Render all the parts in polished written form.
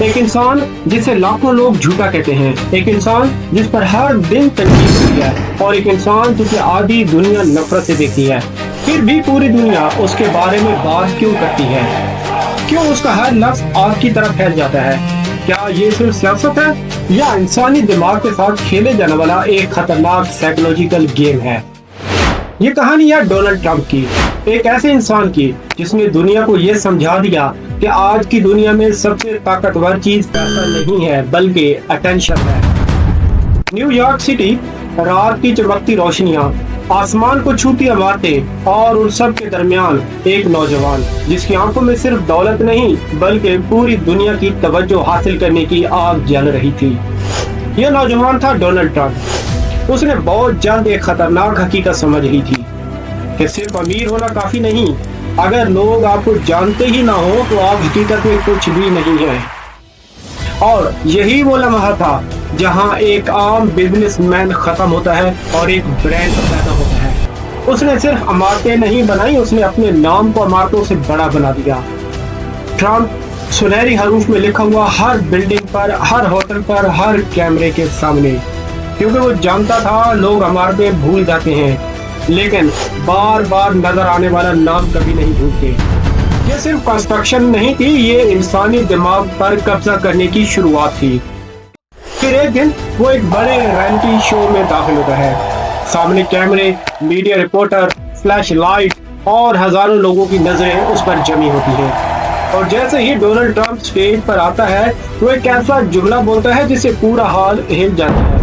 ایک انسان جسے لاکھوں لوگ جھوٹا کہتے ہیں، ایک انسان جس پر ہر دن تنقید ہوتی ہے، اور ایک انسان جسے آدھی دنیا نفرت سے دیکھتی ہے، پھر بھی پوری دنیا اس کے بارے میں بات کیوں کرتی ہے؟ کیوں اس کا ہر لفظ آگ کی طرح پھیل جاتا ہے؟ کیا یہ صرف سیاست ہے یا انسانی دماغ کے ساتھ کھیلے جانے والا ایک خطرناک سائیکولوجیکل گیم ہے؟ یہ کہانی ہے ڈونلڈ ٹرمپ کی، ایک ایسے انسان کی جس نے دنیا کو یہ سمجھا دیا کہ آج کی دنیا میں سب سے طاقتور چیز پیسہ نہیں ہے بلکہ اٹینشن ہے۔ نیو یارک سٹی، رات کی چمکتی روشنیاں، آسمان کو چھوتی عمارتیں، اور ان سب کے درمیان ایک نوجوان جس کی آنکھوں میں صرف دولت نہیں بلکہ پوری دنیا کی توجہ حاصل کرنے کی آگ جل رہی تھی۔ یہ نوجوان تھا ڈونلڈ ٹرمپ۔ اس نے بہت جلد ایک خطرناک حقیقت سمجھ لی تھی کہ صرف امیر ہونا کافی نہیں، اگر لوگ آپ کو جانتے ہی نہ ہو تو آپ حقیقت میں کچھ بھی نہیں ہیں۔ اور یہی وہ لمحہ تھا جہاں ایک عام بزنس مین ختم ہوتا ہے اور ایک برانڈ پیدا ہوتا ہے۔ اس نے صرف عمارتیں نہیں بنائی، اس نے اپنے نام کو عمارتوں سے بڑا بنا دیا۔ ٹرمپ سنہری حروف میں لکھا ہوا ہر بلڈنگ پر، ہر ہوٹل پر، ہر کیمرے کے سامنے، کیونکہ وہ جانتا تھا لوگ عمارتیں بھول جاتے ہیں لیکن بار بار نظر آنے والا نام کبھی نہیں بھولتے۔ یہ صرف کنسٹرکشن نہیں تھی، یہ انسانی دماغ پر قبضہ کرنے کی شروعات تھی۔ پھر ایک دن وہ ایک بڑے ریئلٹی شو میں داخل ہوتا ہے۔ سامنے کیمرے، میڈیا رپورٹر، فلیش لائٹ اور ہزاروں لوگوں کی نظریں اس پر جمی ہوتی ہیں۔ اور جیسے ہی ڈونلڈ ٹرمپ سٹیج پر آتا ہے وہ ایک ایسا جملہ بولتا ہے جس سے پورا حال ہل جاتا ہے۔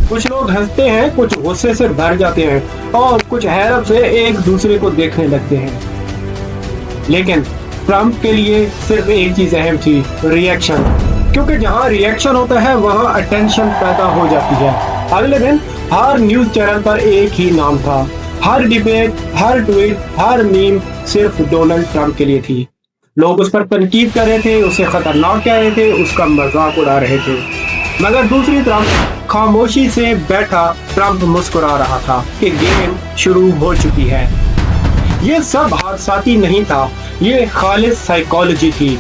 کچھ لوگ ہنستے ہیں، کچھ غصے سے بھر جاتے ہیں اور کچھ حیرت سے ایک دوسرے کو دیکھنے لگتے ہیں۔ لیکن ٹرمپ کے لیے صرف ایک چیز اہم تھی، ری ایکشن، کیونکہ جہاں ری ایکشن ہوتا ہے وہاں اٹینشن پیدا ہو جاتی ہے۔ اگلے دن ہر نیوز چینل پر ایک ہی نام تھا، ہر ڈیبیٹ، ہر ٹویٹ، ہر میم صرف ڈونلڈ ٹرمپ کے لیے تھی۔ لوگ اس پر تنقید کر رہے تھے، اسے خطرناک کہہ رہے تھے، اس کا مذاق اڑا رہے تھے، مگر دوسری طرف خاموشی سے بیٹھا ٹرمپ مسکرا رہا تھا کہ گیم شروع ہو چکی ہے۔ یہ سب حادثاتی نہیں تھا، یہ خالص سائیکالوجی تھی۔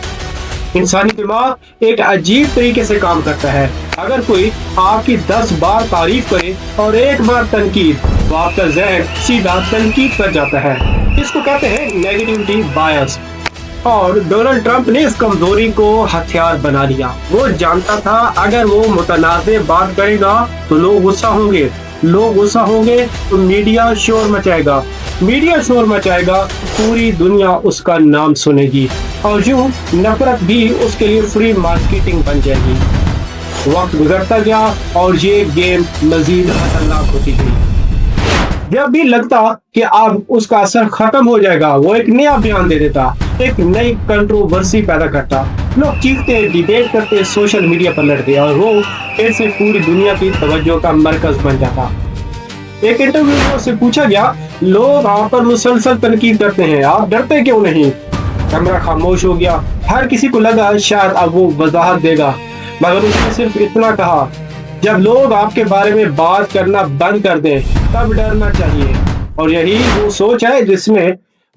انسانی دماغ ایک عجیب طریقے سے کام کرتا ہے۔ اگر کوئی آپ کی 10 بار تعریف کرے اور ایک بار تنقید تو آپ کا ذہن سیدھا تنقید پر جاتا ہے۔ اس کو کہتے ہیں نیگیٹیوٹی بائس۔ اور ڈونلڈ ٹرمپ نے اس کمزوری کو ہتھیار بنا لیا۔ وہ جانتا تھا اگر وہ متنازع بات کرے گا تو لوگ غصہ ہوں گے، لوگ غصہ ہوں گے تو میڈیا شور مچائے گا، میڈیا شور مچائے گا، پوری دنیا اس کا نام سنے گی، اور یوں نفرت بھی اس کے لیے فری مارکیٹنگ بن جائے گی۔ وقت گزرتا گیا اور یہ گیم مزید خطرناک ہوتی گئی۔ جب بھی لگتا کہ اب اس کا اثر ختم ہو جائے گا وہ ایک نیا بیان دے دیتا، ایک نئی کنٹروورسی پیدا کرتا، لوگ چیختے، ڈیبیٹ کرتے، سوشل میڈیا پر لڑتے، اور وہ پھر سے پوری دنیا کی توجہ کا مرکز بن جاتا۔ ایک انٹرویو میں اس سے پوچھا گیا، لوگ آپ پر مسلسل تنقید کرتے ہیں، آپ ڈرتے کیوں نہیں؟ کمرہ خاموش ہو گیا۔ ہر کسی کو لگا شاید اب وہ وضاحت دے گا، مگر اس نے صرف اتنا کہا، جب لوگ آپ کے بارے میں بات کرنا بند کر دیں تب ڈرنا چاہیے۔ اور یہی وہ سوچ ہے جس نے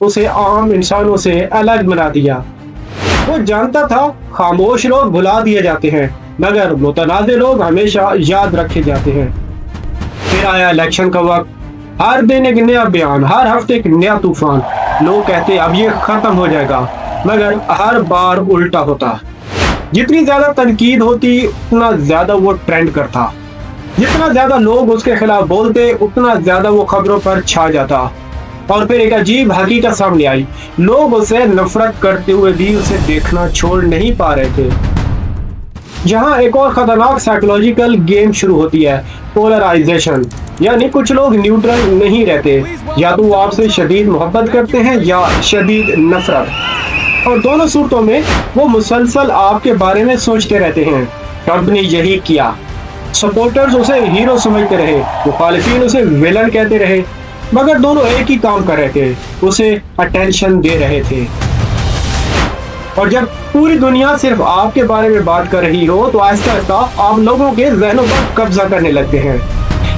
اسے عام انسانوں سے الگ بنا دیا۔ وہ جانتا تھا خاموش لوگ بھلا دیے جاتے ہیں مگر متنازع لوگ ہمیشہ یاد رکھے جاتے ہیں۔ پھر آیا الیکشن کا وقت، ہر دن ایک نیا بیان، ہر ہفتے ایک نیا طوفان۔ لوگ کہتے اب یہ ختم ہو جائے گا، مگر ہر بار الٹا ہوتا۔ جتنی زیادہ تنقید ہوتی اتنا زیادہ وہ ٹرینڈ کرتا، جتنا زیادہ لوگ اس کے خلاف بولتے اتنا زیادہ وہ خبروں پر چھا جاتا۔ اور پھر ایک عجیب حقیقت سامنے آئی، لوگ اسے نفرت کرتے ہوئے بھی اسے دیکھنا چھوڑ نہیں پا رہے تھے۔ یہاں ایک اور خطرناک سائیکولوجیکل گیم شروع ہوتی ہے، پولرائزیشن، یعنی کچھ لوگ نیوٹرل نہیں رہتے، یا تو وہ آپ سے شدید محبت کرتے ہیں یا شدید نفرت، اور دونوں صورتوں میں وہ مسلسل آپ کے بارے میں سوچتے رہتے ہیں۔ ٹرمپ نے یہی کیا، سپورٹرز اسے ہیرو سمجھتے رہے، مخالفین اسے ویلن کہتے رہے، مگر دونوں ایک ہی کام کر رہے تھے، اسے اٹینشن دے رہے تھے۔ اور جب پوری دنیا صرف آپ کے بارے میں بات کر رہی ہو تو آہستہ آہستہ آپ لوگوں کے ذہنوں پر قبضہ کرنے لگتے ہیں۔